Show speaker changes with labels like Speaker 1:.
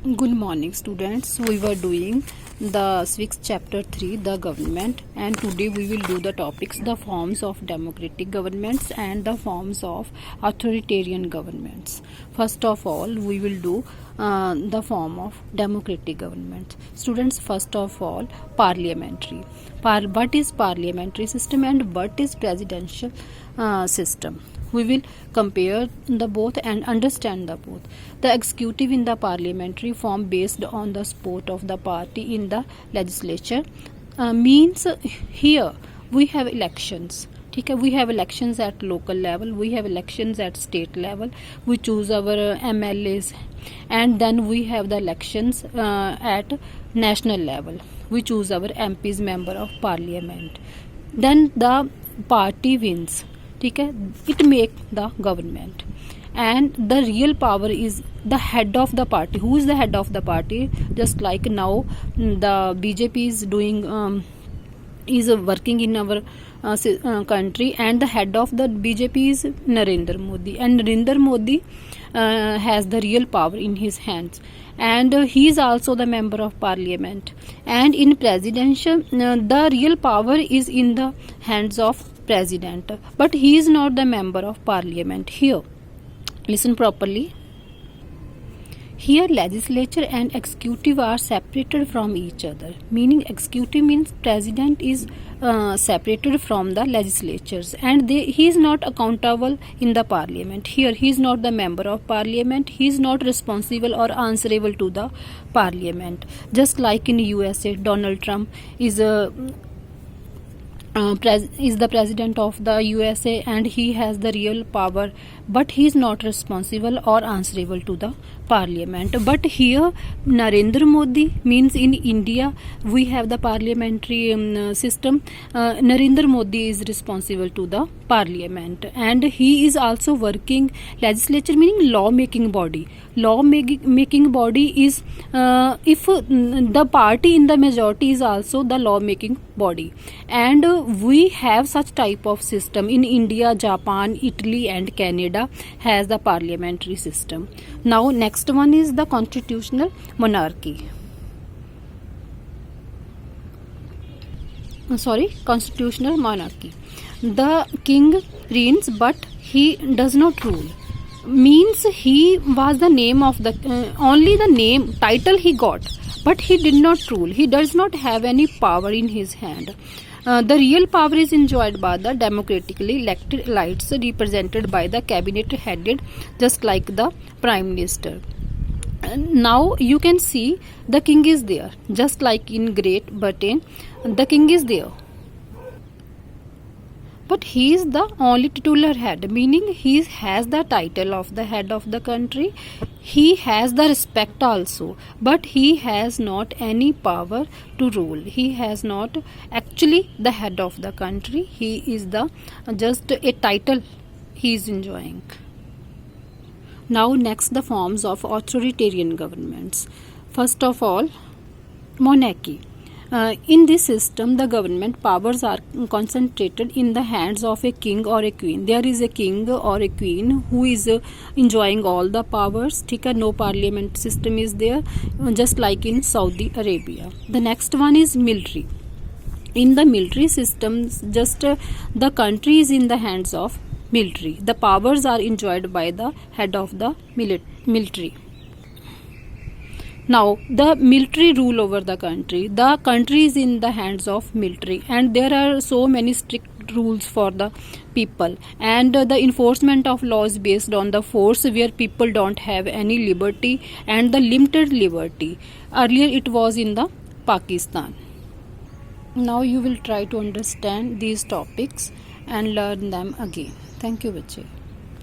Speaker 1: Good morning, students. We were doing the civics chapter 3, the government, and today we will do the topics the forms of democratic governments and the forms of authoritarian governments. First of all, we will do the form of democratic government. Students, first of all, parliamentary. What is parliamentary system and what is presidential system? We will compare the both and understand the both. The executive in the parliamentary form based on the support of the party in the legislature means here we have elections. Okay, we have elections at local level, we have elections at state level, we choose our MLAs, and then we have the elections at national level, we choose our MPs, member of parliament. Then the party wins. Okay, it make the government, and the real power is the head of the party. Who is the head of the party? Just like now the BJP is doing is working in our country, and the head of the BJP is Narendra Modi, and Narendra Modi has the real power in his hands, and he is also the member of parliament. And in presidential the real power is in the hands of president, but he is not the member of parliament. Here, listen properly. Here legislature and executive are separated from each other, meaning executive means president is separated from the legislatures, and he is not accountable in the parliament. Here he is not the member of parliament, he is not responsible or answerable to the parliament. Just like in USA, Donald Trump is the president of the USA, and he has the real power, but he is not responsible or answerable to the parliament. But here Narendra Modi means in India we have the parliamentary system. Narendra Modi is responsible to the parliament, and he is also working legislature, meaning law making body. Law making body is if the party in the majority is also the law making body, and we have such type of system in India, Japan, Italy and Canada has the parliamentary system. Now next one is the constitutional monarchy. Constitutional monarchy. The king reigns but he does not rule, means he was the name of the only the name title he got, but he did not rule. He does not have any power in his hand. The real power is enjoyed by the democratically elected elites represented by the cabinet headed just like the prime minister. Now you can see the king is there, just like in Great Britain the king is there, but he is the only titular head, meaning he has the title of the head of the country. He has the respect also, but he has not any power to rule. He has not actually the head of the country. He is the just a title he is enjoying. Now next, the forms of authoritarian governments. First of all, monarchy. In this system, the government powers are concentrated in the hands of a king or a queen. There is a king or a queen who is enjoying all the powers. No parliament system is there, just like in Saudi Arabia. The next one is military. In the military system, just the country is in the hands of military. The powers are enjoyed by the head of the military. Now the military rule over the country. The country is in the hands of military, and there are so many strict rules for the people, and the enforcement of laws based on the force, where people don't have any liberty and the limited liberty. Earlier it was in the Pakistan. Now you will try to understand these topics and learn them again. Thank you, बच्चे.